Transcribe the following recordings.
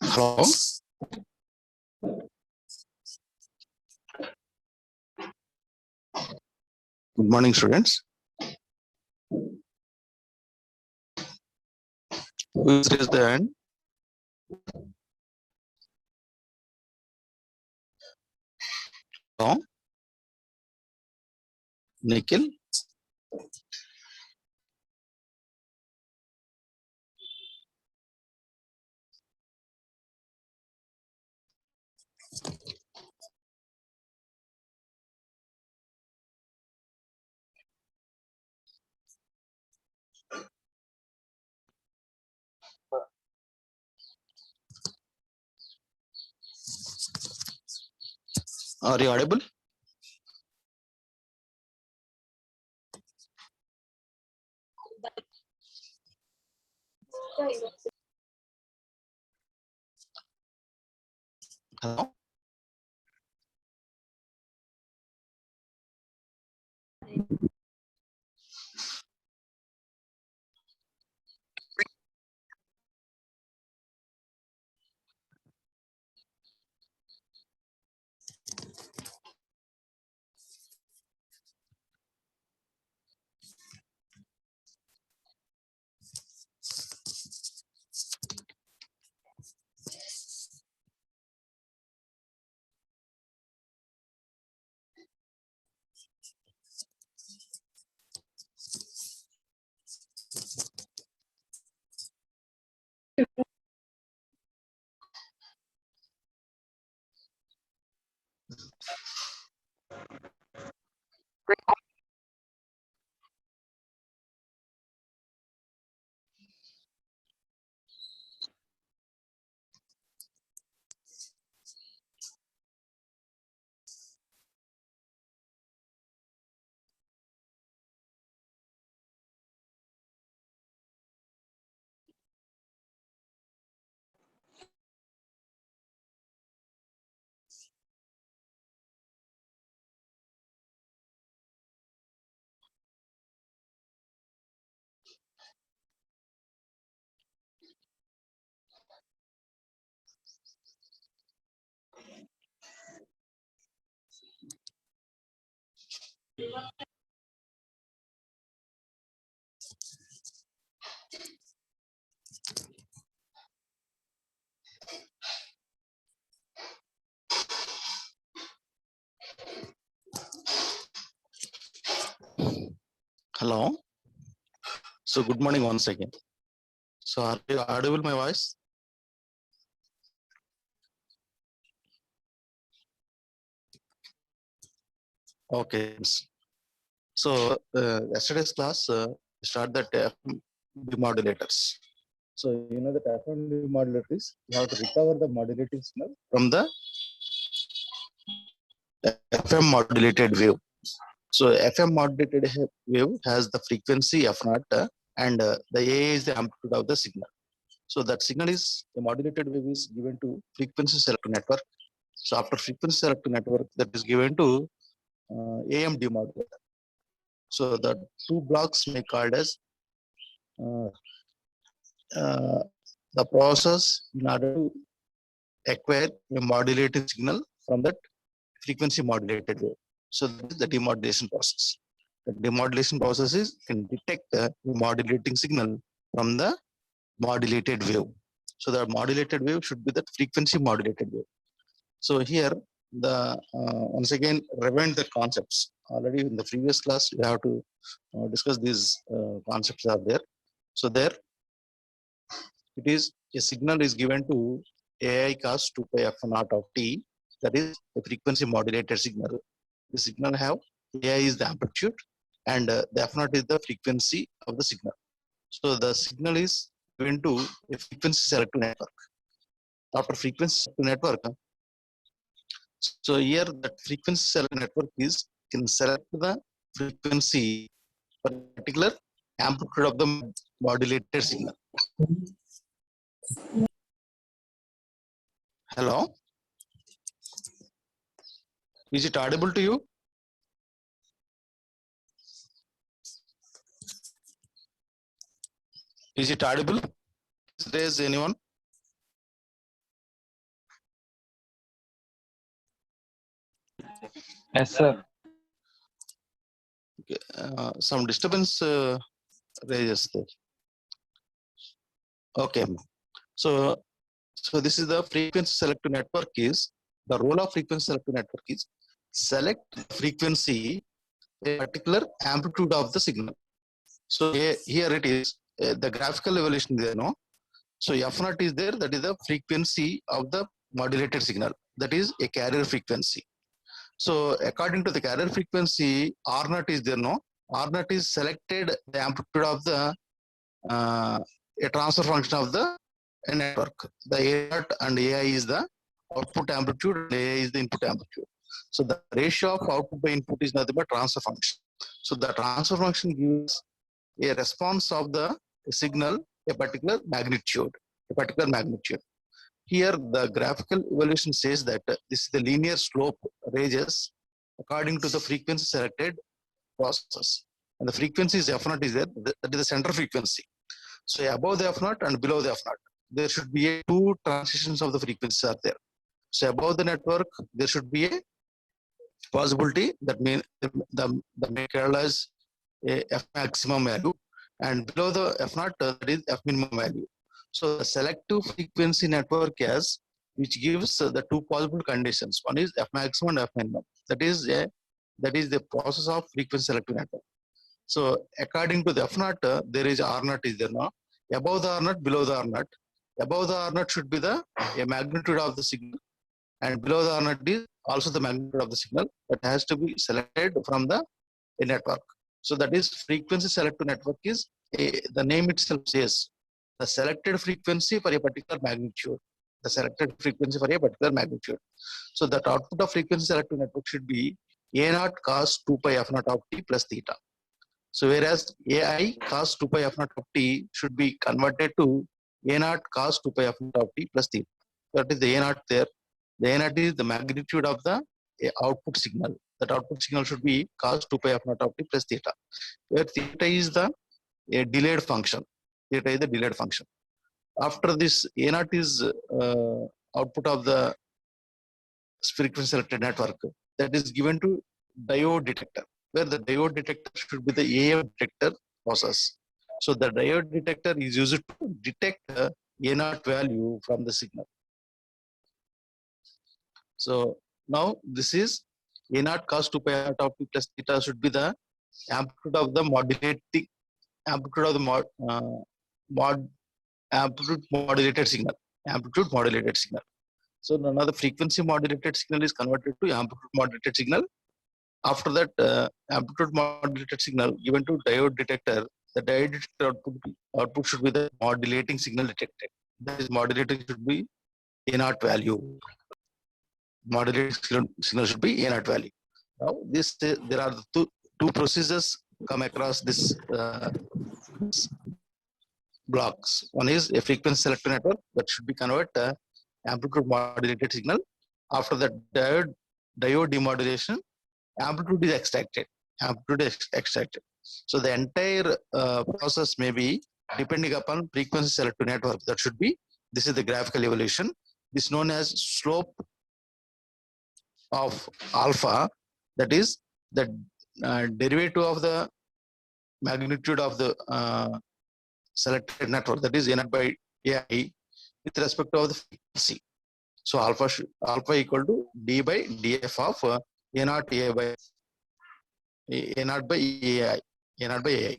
Hello. Good morning, students. Who is raised the hand? Hello. Nikhil. Are you audible? Hello. Hello. So good morning once again. So are you audible my voice? Okay. So yesterday's class start that FM demodulators. So you know that FM demodulators, you have to recover the modulating signal from the FM modulated wave. So FM modulated wave has the frequency F naught and the A is the amplitude of the signal. So that signal is the modulated wave is given to frequency selective network. So after frequency selective network, that is given to AM demodulator. So the two blocks may called as uh, the process in order to acquire a modulated signal from that frequency modulated wave. So that is the demodulation process. The demodulation process is can detect the modulating signal from the modulated wave. So the modulated wave should be that frequency modulated wave. So here the once again revamp the concepts. Already in the previous class we have to discuss these concepts are there. So there it is a signal is given to AI cos 2 pi f naught of t, that is a frequency modulated signal. The signal have AI is the amplitude and the f naught is the frequency of the signal. So the signal is given to a frequency selective network. After frequency selective network, so here that frequency selective network is can select the frequency for a particular amplitude of the modulated signal. Hello, is it audible to you? Is it audible? Raise anyone? Yes, sir. Some disturbance raises there. Okay, so this is the frequency selective network. Is the role of frequency selective network is select frequency a particular amplitude of the signal. So here it is the graphical evolution there, no? So f naught is there, that is the frequency of the modulated signal, that is a carrier frequency. So according to the carrier frequency, R naught is there, no? R naught is selected the amplitude of the a transfer function of the network. The A naught and AI is the output amplitude and AI is the input amplitude. So the ratio of output by input is nothing but transfer function. So the transfer function gives a response of the signal a particular magnitude, Here the graphical evolution says that this is the linear slope ranges according to the frequency selected process. And the frequency is f naught is there, that is the center frequency. So above the f naught and below the f naught, there should be a two transitions of the frequencies are there. So above the network, there should be a possibility that means the may as a f maximum value, and below the f naught that is f minimum value. So the selective frequency network has which gives the two possible conditions. One is f maximum and f minimum. That is the process of frequency selective network. So according to the f naught, there is R naught is there now. Above the R naught, below the R naught. Above the R naught should be the a magnitude of the signal, and below the R naught is also the magnitude of the signal that has to be selected from the a network. So that is frequency selective network is the name itself says the selected frequency for a particular magnitude. The selected frequency for a particular magnitude. So that output of frequency selective network should be A naught cos 2 pi f naught of t plus theta. So whereas AI cos 2 pi f naught of t should be converted to A naught cos 2 pi f naught of t plus theta. That is the A naught there. The A naught is the magnitude of the output signal. That output signal should be cos 2 pi f naught of t plus theta. Where theta is the delayed function. Theta is the delayed function. After this, A naught is output of the frequency selected network that is given to diode detector, where the diode detector should be the AF detector process. So the diode detector is used to detect A naught value from the signal. So now this is A naught cos 2 pi of t plus theta should be the amplitude of the modulating amplitude of the amplitude modulated signal. Amplitude modulated signal. So now the frequency modulated signal is converted to amplitude modulated signal. After that, amplitude modulated signal given to diode detector, the diode detector output should be the modulating signal detected. That is modulating should be A naught value. Modulating signal should be A naught value. Now this there are the two procedures come across this blocks. One is a frequency selective network that should be convert amplitude modulated signal. After that diode demodulation, amplitude is extracted. So the entire process may be depending upon frequency selective network. That should be, this is the graphical evolution. This is known as slope of alpha. That is the derivative of the magnitude of the selected network, that is A naught by AI, with respect to the frequency. So alpha equal to d by df of A naught AI by A naught by AI, A naught by AI.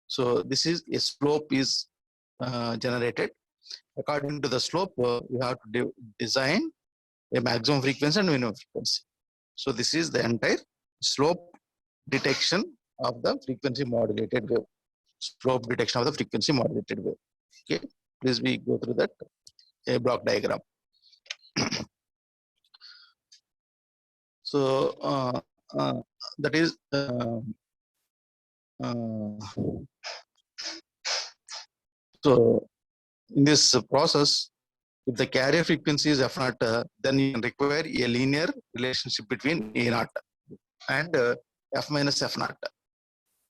So this is a slope is generated. According to the slope, you have to design a maximum frequency and minimum frequency. So this is the entire slope detection of the frequency modulated wave. Slope detection of the frequency modulated wave. Okay, please we go through that a block diagram. So that is so in this process, if the carrier frequency is f naught, then you can require a linear relationship between A naught and f minus f naught.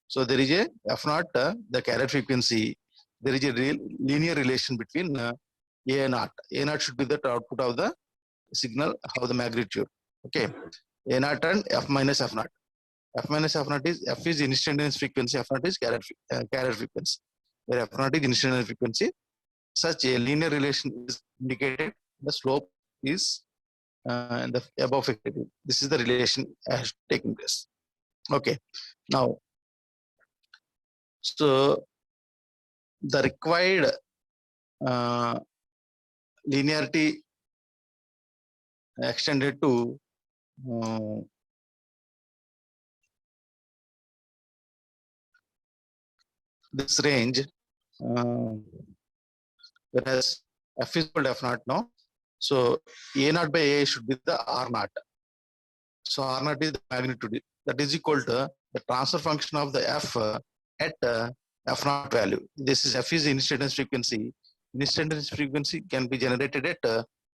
So there is a f naught, the carrier frequency. There is a real linear relation between A naught. A naught should be the output of the signal of the magnitude. Okay, A naught and f minus f naught. F minus f naught is f is instantaneous frequency. F naught is carrier frequency. Where f naught is instantaneous frequency. Such a linear relation is indicated. The slope is in the above figure. This is the relation has taken place. Okay, now so the required linearity extended to this range, whereas f is equal to f naught now. So A naught by A should be the R naught. So R naught is the magnitude that is equal to the transfer function of the f at f naught value. This is f is instantaneous frequency. Instantaneous frequency can be generated at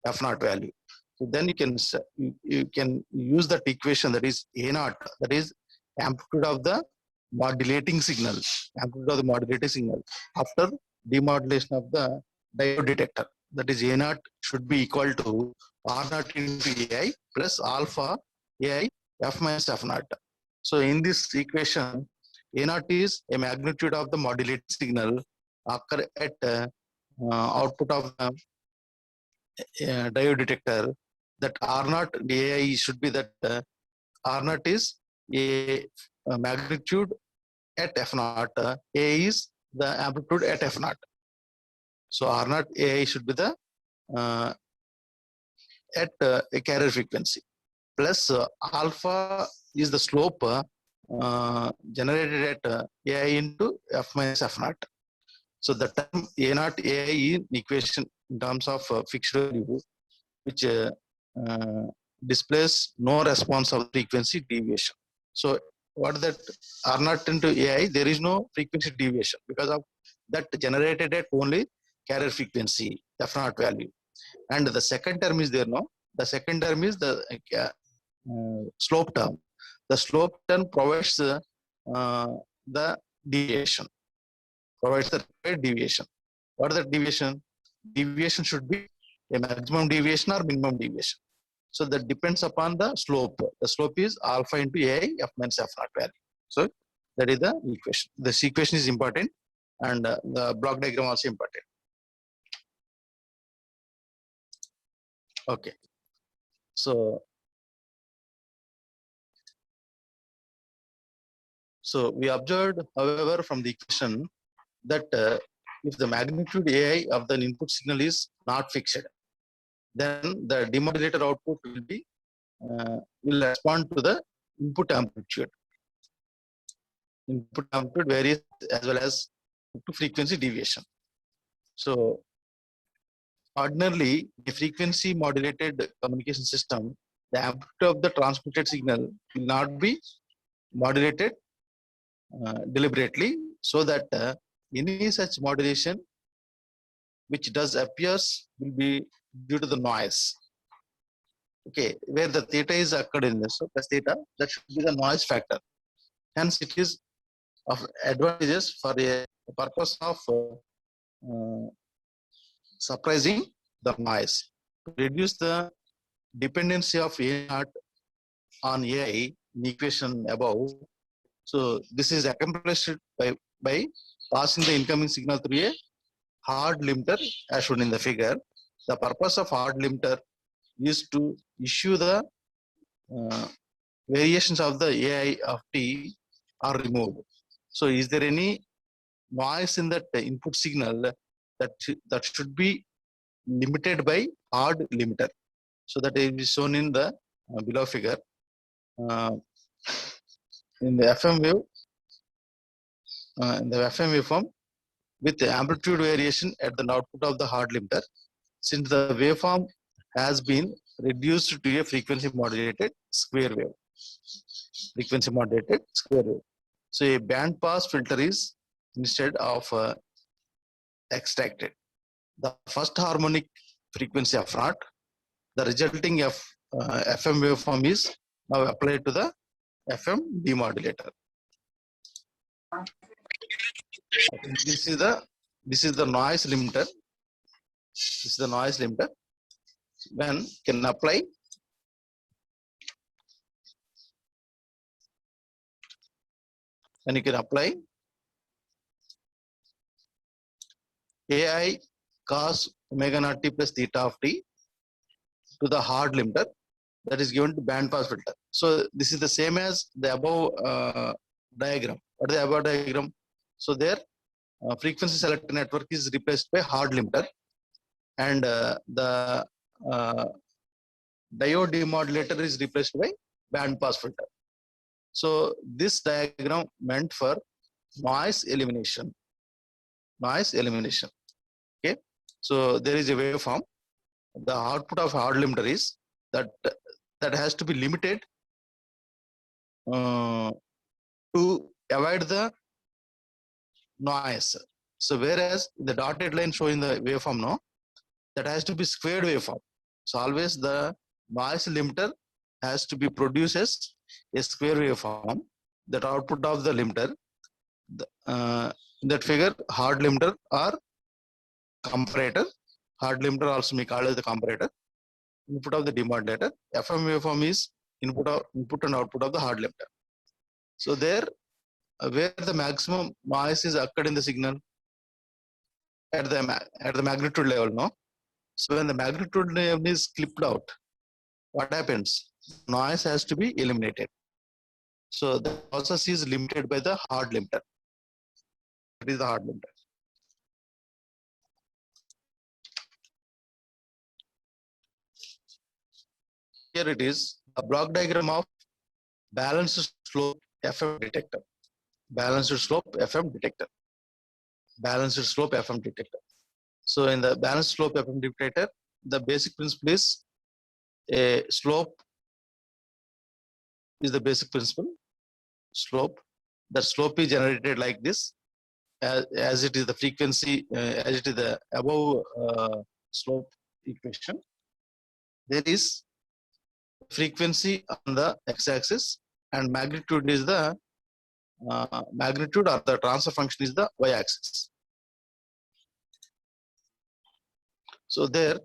f naught value. So then you can use that equation, that is A naught, that is amplitude of the modulating signal, amplitude of the modulating signal after demodulation of the diode detector. That is A naught should be equal to R naught into AI plus alpha AI f minus f naught. So in this equation, A naught is a magnitude of the modulated signal occur at output of the diode detector. That R naught AI should be that R naught is a magnitude at f naught. A is the amplitude at f naught. So R naught AI should be the at a carrier frequency plus alpha is the slope generated at AI into f minus f naught. So the term A naught AI in equation in terms of fixed value, which displays no response of frequency deviation. So what that R naught into AI, there is no frequency deviation because of that generated at only carrier frequency f naught value. And the second term is there no. The second term is the slope term. The slope term provides the deviation. Provides the required deviation. What is the deviation? Deviation should be a maximum deviation or minimum deviation. So that depends upon the slope. The slope is alpha into AI f minus f naught value. So that is the equation. This equation is important, and the block diagram also important. Okay. So we observed, however, from the equation that if the magnitude AI of the input signal is not fixed, then the demodulator output will respond to the input amplitude. Input amplitude varies as well as to frequency deviation. So ordinarily, a frequency modulated communication system, the amplitude of the transmitted signal will not be modulated deliberately, so that any such modulation which does appears will be due to the noise. Okay, where the theta is occurred in this, so plus theta, that should be the noise factor. Hence, it is of advantages for a purpose of suppressing the noise. To reduce the dependency of A naught on AI in equation above. So this is accomplished by passing the incoming signal through a hard limiter as shown in the figure. The purpose of hard limiter is to issue the variations of the AI of t are removed. So is there any noise in that input signal that should be limited by hard limiter? So that is shown in the below figure. In the FM wave, in the FM waveform with the amplitude variation at the output of the hard limiter, since the waveform has been reduced to a frequency modulated square wave. Frequency modulated square wave. So a band pass filter is instead of extracted. The first harmonic frequency of naught, the resulting FM waveform is now applied to the FM demodulator. This is the noise limiter. This is the noise limiter. When can apply you can apply AI cos omega naught t plus theta of t to the hard limiter that is given to band pass filter. So this is the same as the above diagram. What is the above diagram? So there frequency selector network is replaced by hard limiter, and the diode demodulator is replaced by band pass filter. So this diagram meant for noise elimination. Noise elimination. Okay. So there is a waveform. The output of hard limiter is that has to be limited to avoid the noise. So whereas the dotted line showing the waveform now, that has to be squared waveform. So always the noise limiter has to be produced as a square waveform. That output of the limiter, that figure hard limiter or comparator. Hard limiter also may call as the comparator. Input of the demodulator. FM waveform is input and output of the hard limiter. So there, where the maximum noise is occurred in the signal at the magnitude level, no. So when the magnitude level is clipped out, what happens? Noise has to be eliminated. So the process is limited by the hard limiter. That is the hard limiter. Here it is a block diagram of balanced slope FM detector. Balanced slope FM detector. Balanced slope FM detector. So in the balanced slope FM detector, the basic principle is a slope is the basic principle. Slope. The slope is generated like this, as it is the frequency, as it is the above slope equation. There is frequency on the x-axis and magnitude is the magnitude, or the transfer function is the y-axis. So there,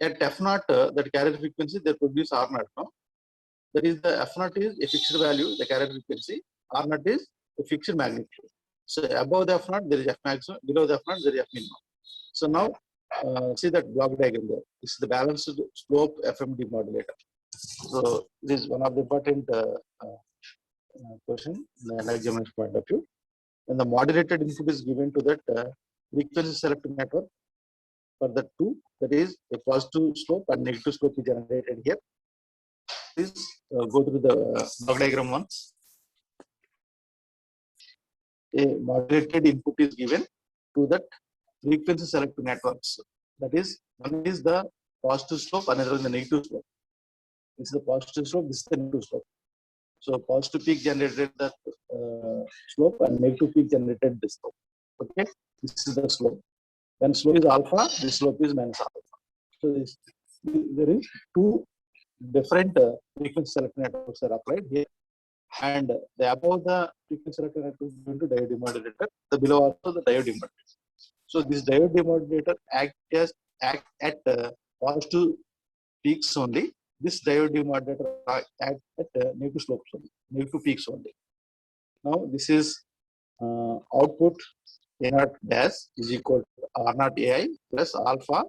at f naught, that carrier frequency, they produce r naught. No? That is, the f naught is a fixed value, the carrier frequency. R naught is a fixed magnitude. So above the f naught there is f maximum, below the f naught there is f minimum. So now see that block diagram there. This is the balanced slope FM demodulator. So this is one of the important question in the examination point of view. When the modulated input is given to that frequency selective network for the two, that is a positive slope and negative slope is generated here. Please go through the block diagram once. A modulated input is given to that frequency selective networks. That is, one is the positive slope, another is the negative slope. This is the positive slope, this is the negative slope. So positive peak generated that slope and negative peak generated this slope. Okay, this is the slope. When slope is alpha, this slope is minus alpha. So there is two different frequency selector networks are applied here, and the above the frequency selector network is going to diode demodulator, the below also the diode demodulator. So this diode demodulator act at positive peaks only. This diode demodulator act at negative slopes only, negative peaks only. Now this is output A0 dash is equal to R0 AI plus alpha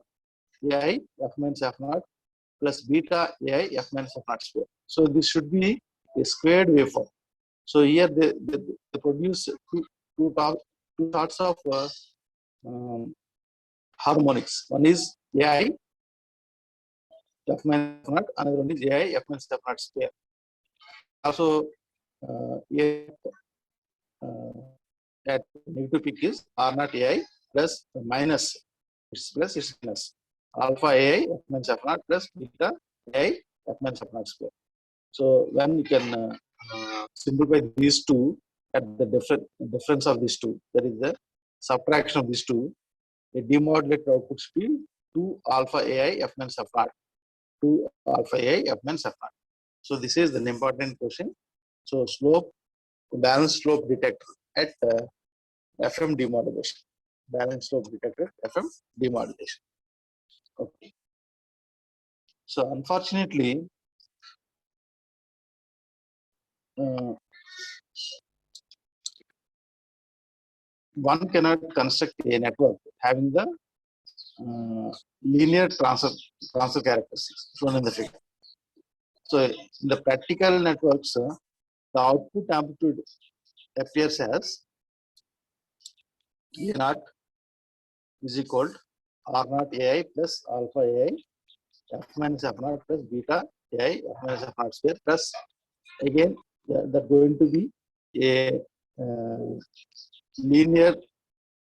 AI F minus F0 plus beta AI F minus F0 square. So this should be a squared waveform. So here they produce two sorts of harmonics. One is AI F minus F0, another one is AI F minus F0 square. Also, at negative peak is R0 AI plus minus, it's plus, it's minus alpha AI F minus F0 plus beta AI F minus F0 square. So when you can simplify these two at the difference of these two, that is the subtraction of these two, the demodulated output should be 2 alpha AI F minus F0, 2 alpha AI F minus F0. So this is an important question. So slope, balanced slope detector at FM demodulation. Balanced slope detector, FM demodulation. Okay. So unfortunately, one cannot construct a network having the linear transfer characteristics shown in the figure. So in the practical networks, the output amplitude appears as A0 is equal to R0 AI plus alpha AI F minus F0 plus beta AI F minus F0 square plus again that going to be a linear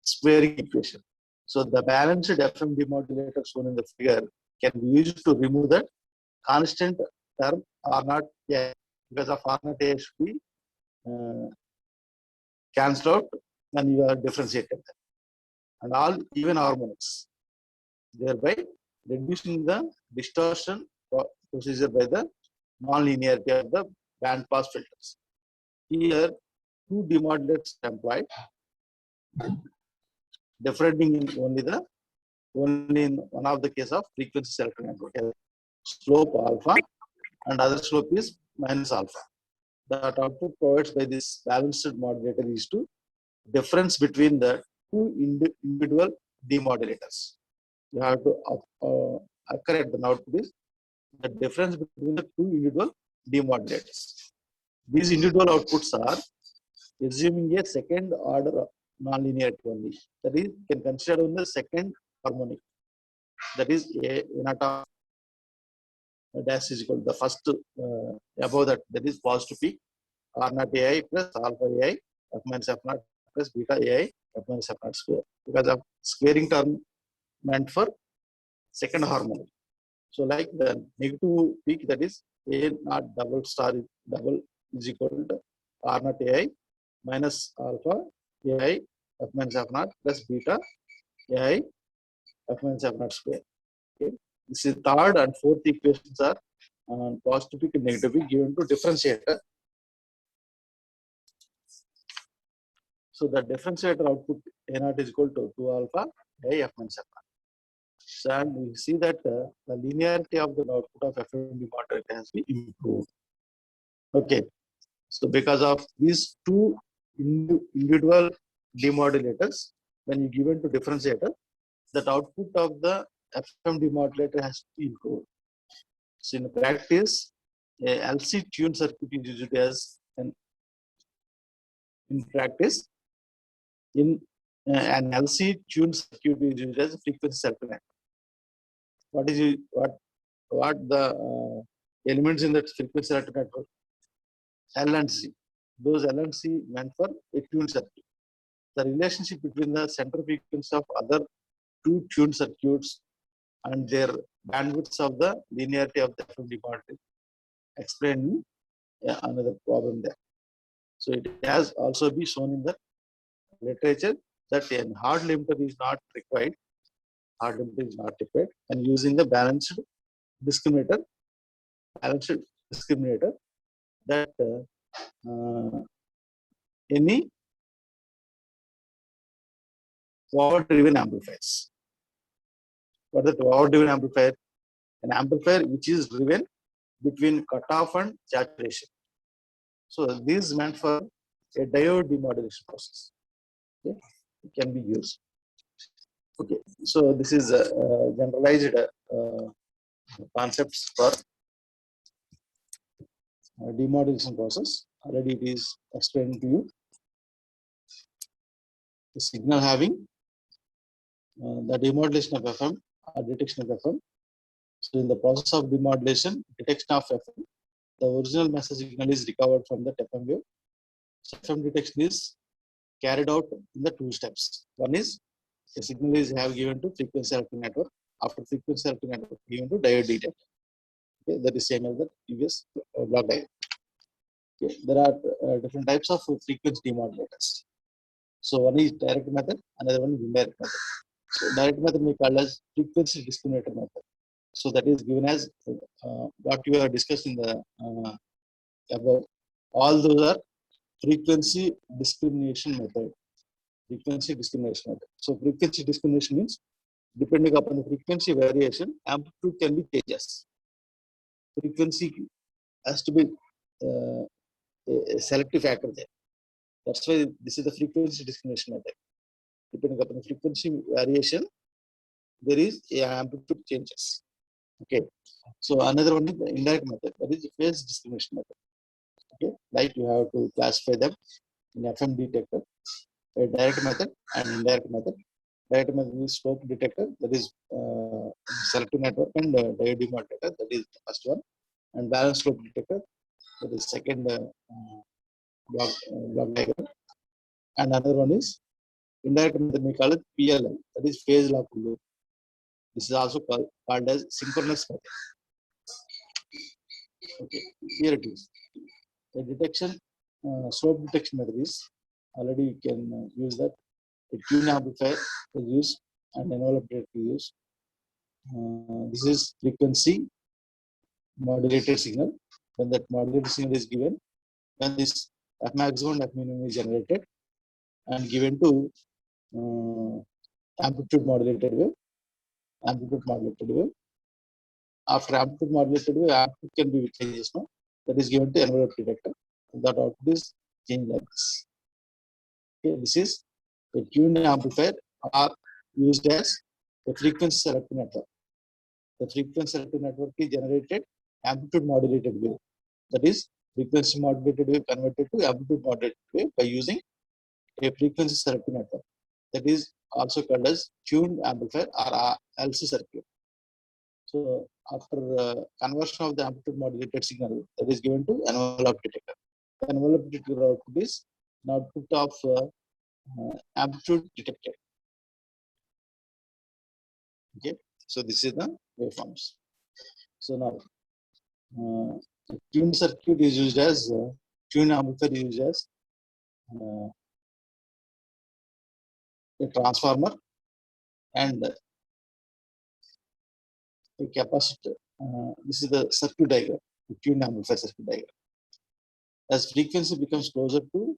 squaring equation. So the balanced FM demodulator shown in the figure can be used to remove the constant term R0 AI, because of R0 AI should be cancelled out when you are differentiated them, and all even harmonics, thereby reducing the distortion procedure by the non-linearity of the band pass filters. Here, two demodulators employed, differing in only in one of the case of frequency selector network, slope alpha and other slope is minus alpha. That output provided by this balanced modulator is to difference between the two individual demodulators. You have to occur at the output is the difference between the two individual demodulators. These individual outputs are assuming a second order nonlinearity only. That is, can consider only the second harmonic. That is a not dash is equal to the first above that is positive peak R0 AI plus alpha AI F minus F0 plus beta AI F minus F0 square, because of squaring term meant for second harmonic. So like the negative peak, that is A naught double star double is equal to R0 AI minus alpha AI F minus F0 plus beta AI F minus F0 square. Okay. This is third and fourth equations are positive peak and negative peak given to differentiator. So the differentiator output A0 is equal to 2 alpha A F minus F0. So and we see that the linearity of the output of FMD modulator has been improved. Okay. So because of these two individual demodulators, when you given to differentiator, that output of the FM demodulator has to be improved. So in practice, a LC tuned circuit is used as in practice. In an LC tuned circuit is used as a frequency selector network. What the elements in that frequency selector network? L and C. Those L and C meant for a tuned circuit. The relationship between the center frequency of other two tuned circuits and their bandwidths of the linearity of the FM demodulator explained another problem there. So it has also been shown in the literature that a hard limiter is not required. Hard limiter is not required, and using the balanced discriminator, balanced discriminator that any power-driven amplifiers. What is the power-driven amplifier? An amplifier which is driven between cutoff and saturation. So this is meant for a diode demodulation process. Okay, it can be used. Okay, so this is generalized concepts for demodulation process. Already it is explained to you. The signal having the demodulation of FM or detection of FM. So in the process of demodulation, detection of FM, the original message signal is recovered from the FM wave. So FM detection is carried out in the two steps. One is the signal is given to frequency selective network. After frequency selective network given to diode detector. Okay, that is same as the previous block diagram. Okay, there are different types of frequency demodulators. So one is direct method, another one is indirect method. So direct method we call as frequency discriminator method. So that is given as what you have discussed in the above. All those are frequency discrimination method. Frequency discrimination method. So frequency discrimination means depending upon the frequency variation, amplitude can be changes. Frequency has to be a selective factor there. That's why this is the frequency discrimination method. Depending upon the frequency variation, there is a amplitude changes. Okay. So another one is the indirect method. That is the phase discrimination method. Okay. Like you have to classify them in FM detector, a direct method and indirect method. Direct method is slope detector, that is selective network, and diode demodulator, that is the first one, and balanced slope detector, that is second block diagram. And another one is indirect method, we call it PLL, that is phase lock loop. This is also called as synchronous method. Okay, here it is. The detection, slope detection method is already you can use that. A tune amplifier is used and envelope detector use. This is frequency modulated signal. When that modulated signal is given, when this F maximum and F minimum is generated and given to amplitude modulated wave. Amplitude modulated wave. After amplitude modulated wave, amplitude can be with changes now. That is given to envelope detector. That output is changed like this. Okay, this is a tuned amplifier are used as a frequency selective network. The frequency selective network is generated amplitude modulated wave. That is frequency modulated wave converted to amplitude modulated wave by using a frequency selective network. That is also called as tuned amplifier or LC circuit. So after conversion of the amplitude modulated signal, that is given to envelope detector. The envelope detector output is an output of amplitude detected. Okay, so this is the waveforms. So now tuned circuit is used as tuned amplifier is used as a transformer and a capacitor. This is the circuit diagram, the tuned amplifier circuit diagram. As frequency becomes closer to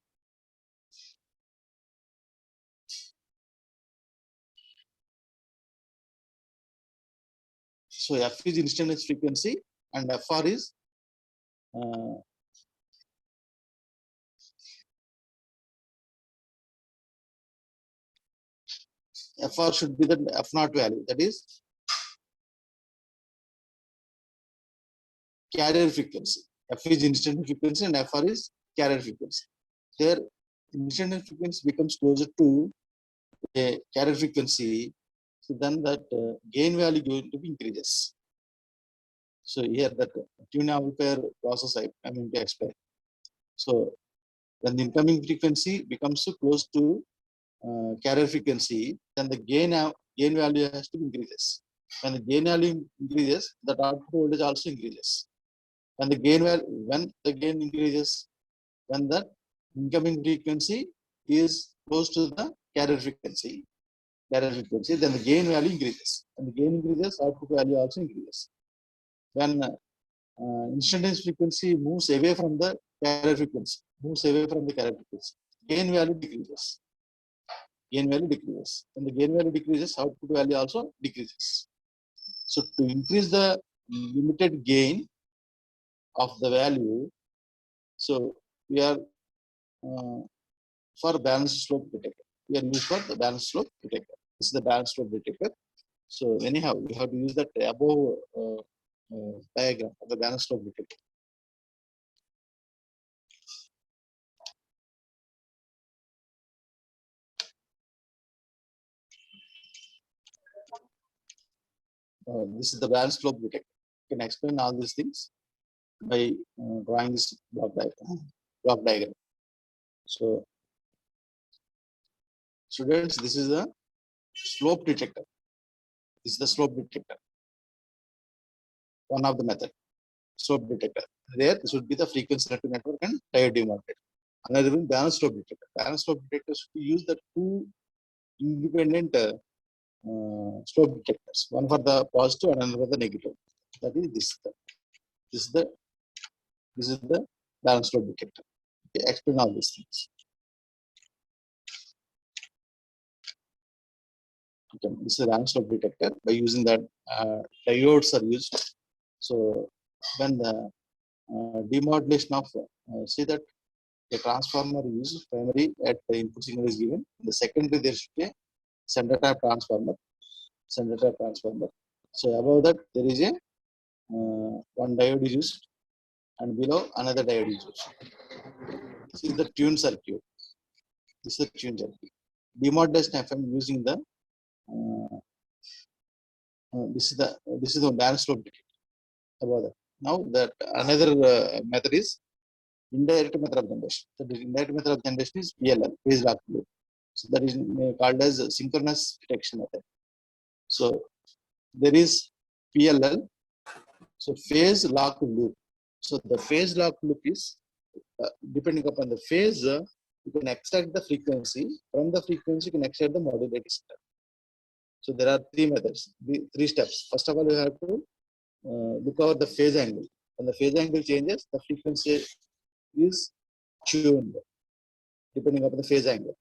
so F is instantaneous frequency and FR is FR should be the F naught value, that is carrier frequency. F is instantaneous frequency and FR is carrier frequency. There, instantaneous frequency becomes closer to a carrier frequency, so then that gain value going to be increases. So here that tune amplifier process I'm going to explain. So when the incoming frequency becomes so close to carrier frequency, then the gain value has to increases. When the gain value increases, the output voltage also increases. When the gain increases, when the incoming frequency is close to the carrier frequency, then the gain value increases. When the gain increases, output value also increases. When instantaneous frequency moves away from the carrier frequency, gain value decreases. When the gain value decreases, output value also decreases. So to increase the limited gain of the value, so we are for balanced slope detector. We are used for the balanced slope detector. This is the balanced slope detector. So anyhow, you have to use that above diagram of the balanced slope detector. This is the balanced slope detector. You can explain all these things by drawing this block diagram. So students, this is the slope detector. This is the slope detector. One of the method, slope detector. There, this would be the frequency network and diode demarcated. Another one, balanced slope detector. Balanced slope detectors use the two independent slope detectors. One for the positive and another for the negative. That is this. This is the balanced slope detector. Okay, explain all these things. Okay, this is a balanced slope detector. By using that, diodes are used. So when the demodulation of see that the transformer is primary at the input signal is given. In the secondary, there should be a center type transformer. So above that, there is a one diode is used, and below another diode is used. This is the tune circuit. Demodulation FM using the this is the balanced slope detector. Above that. Now that another method is indirect method of generation. So the indirect method of generation is PLL, phase lock loop. So that is called as synchronous detection method. So there is PLL, so phase lock loop. So the phase lock loop is depending upon the phase, you can extract the frequency. From the frequency, you can extract the modulated signal. So there are three methods, three steps. First of all, you have to look over the phase angle. When the phase angle changes, the frequency is tuned depending upon the phase angle.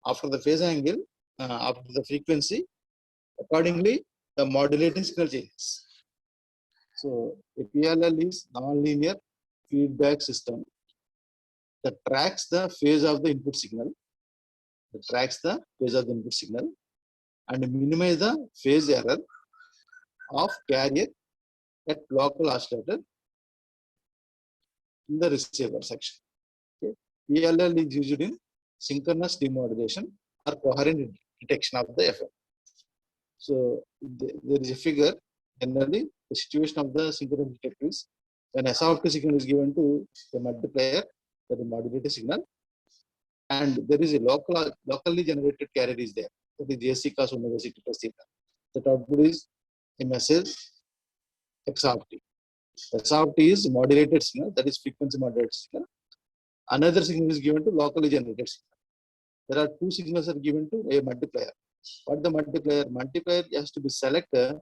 After the phase angle, after the frequency, accordingly, the modulating signal changes. So a PLL is non-linear feedback system that tracks the phase of the input signal, and minimize the phase error of carrier at local oscillator in the receiver section. Okay. PLL is used in synchronous demodulation or coherent detection of the FM. So there is a figure. Generally, the situation of the synchronous detector is when S of t signal is given to the multiplier, the modulated signal, and there is a locally generated carrier is there. That is JC cos omega c t plus theta. That output is a message X of t. S of t is modulated signal, that is frequency modulated signal. Another signal is given to locally generated signal. There are two signals are given to a multiplier. What the multiplier? Multiplier has to be selected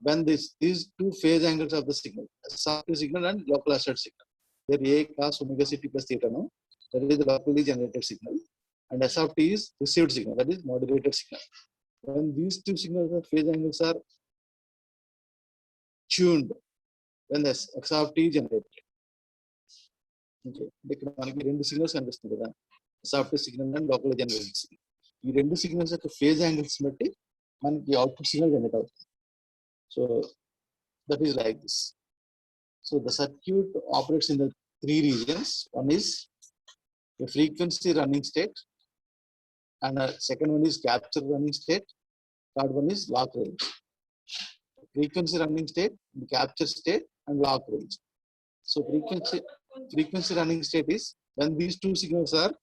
when these two phase angles of the signal, S of t signal and local oscillator signal. There A cos omega c t plus theta, no? That is the locally generated signal. And S of t is received signal, that is modulated signal. When these two signals or phase angles are tuned, when the X of t generated. Okay. ఇక్కడ మనకి రెండు signals కనిపిస్తుంది కదా, software signal and local generated signal. ఈ రెండు signals యొక్క phase angles బట్టి మనకి అవుట్పుట్ సిగ్నల్ జనరేట్ అవుతుంది. So that is like this. So the circuit operates in the three regions. One is a frequency running state, and second one is capture running state. Third one is lock range. Frequency running state, capture state, and lock range. So frequency running state is when these two signals are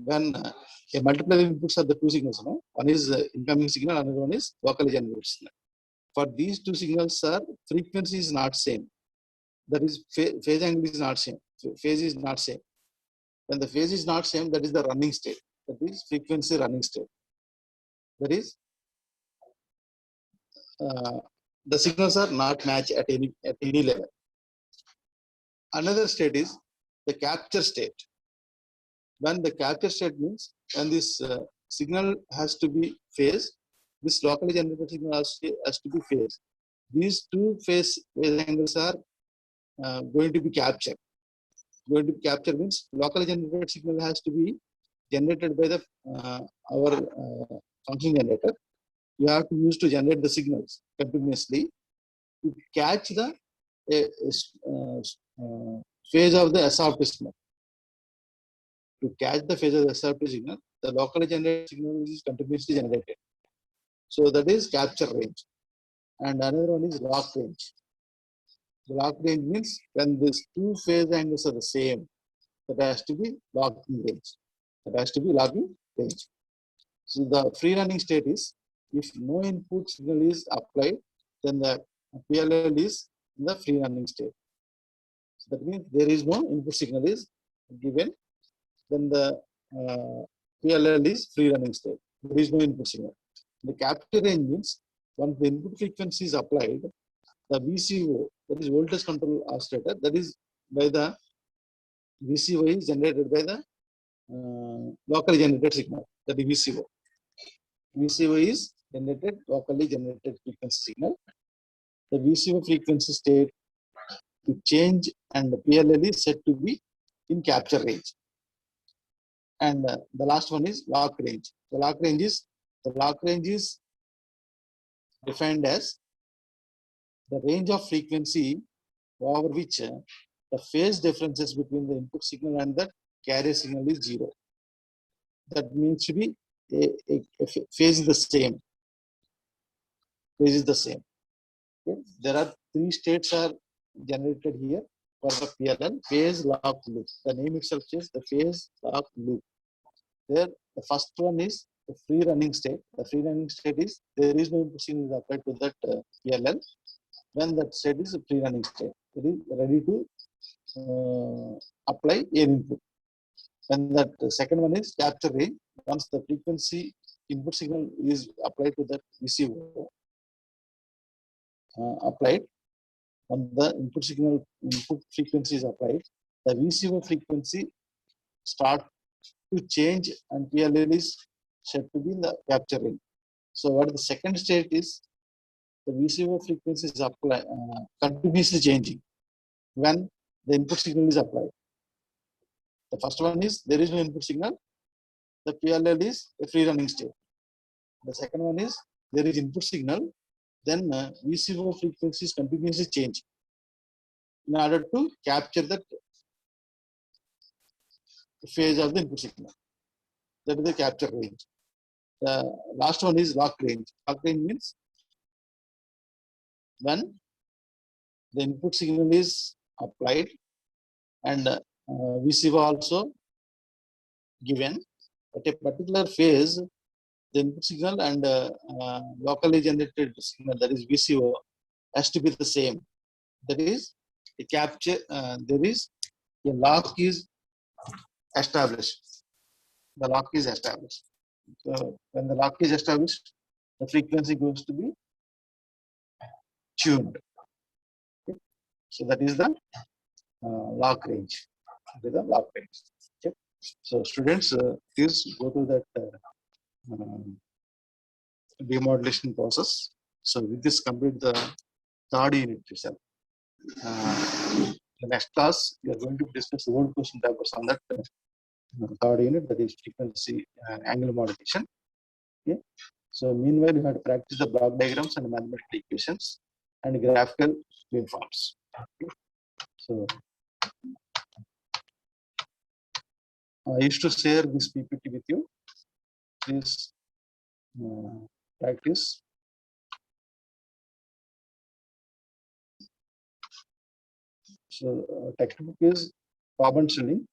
when a multiplier inputs are the two signals. No? One is incoming signal, another one is locally generated signal. For these two signals, sir, frequency is not same. That is phase angle is not same. Phase is not same. When the phase is not same, that is the running state. That is frequency running state. That is the signals are not matched at any level. Another state is the capture state. When the capture state means when this signal has to be phased, this locally generated signal has to be phased. These two phase angles are going to be captured. Going to be captured means locally generated signal has to be generated by the our function generator. You have to use to generate the signals continuously to catch the phase of the SRT signal. To catch the phase of the SRT signal, the locally generated signal is continuously generated. So that is capture range. And another one is lock range. The lock range means when these two phase angles are the same, that has to be locking range. That has to be locking range. So the free running state is if no input signal is applied, then the PLL is in the free running state. So that means there is no input signal is given, then the PLL is free running state. There is no input signal. The capture range means once the input frequency is applied, the VCO, that is voltage control oscillator, that is by the VCO is generated by the locally generated signal, that is VCO. VCO is generated locally generated frequency signal. The VCO frequency state to change and the PLL is set to be in capture range. And the last one is lock range. The lock range is defined as the range of frequency over which the phase differences between the input signal and the carrier signal is zero. That means to be a phase is the same. Phase is the same. Okay. There are three states are generated here for the PLL: phase, lock, loop. The name itself says the phase, lock, loop. There, the first one is the free running state. The free running state is there is no input signal applied to that PLL. When that state is a free running state, it is ready to apply air input. When that second one is capture range, once the frequency input signal is applied to that VCO, applied, when the input frequency is applied, the VCO frequency start to change and PLL is set to be in the capture range. So what the second state is, the VCO frequency is applied, continuously changing when the input signal is applied. The first one is there is no input signal, the PLL is a free running state. The second one is there is input signal, then VCO frequency is continuously changing in order to capture that phase of the input signal. That is the capture range. The last one is lock range. Lock range means when the input signal is applied and VCO also given at a particular phase, the input signal and locally generated signal, that is VCO, has to be the same. That is a capture. There is a lock is established. The lock is established. So when the lock is established, the frequency goes to be tuned. Okay. So that is the lock range. That is the lock range. Okay. So students, please go to that demodulation process. So with this, complete the third unit itself. The next class, we are going to discuss the old question papers on that third unit, that is frequency and angle modulation. Okay. So meanwhile, you have to practice the block diagrams and mathematical equations and graphical waveforms. Okay. So I used to share this PPT with you. Please practice. So textbook is Tauben-Schilling,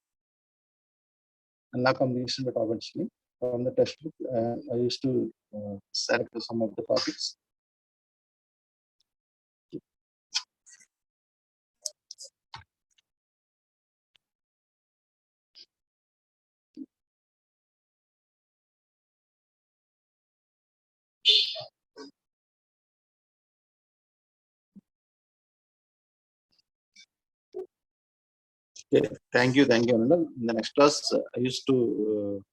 analog combination with Tauben-Schilling. From the textbook, I used to select some of the topics. Okay, thank you, Ananda. In the next class, I used to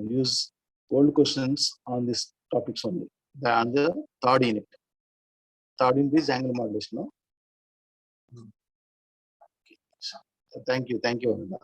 use old questions on these topics only. On the third unit. Third unit is angle modulation. No? Thank you, Ananda.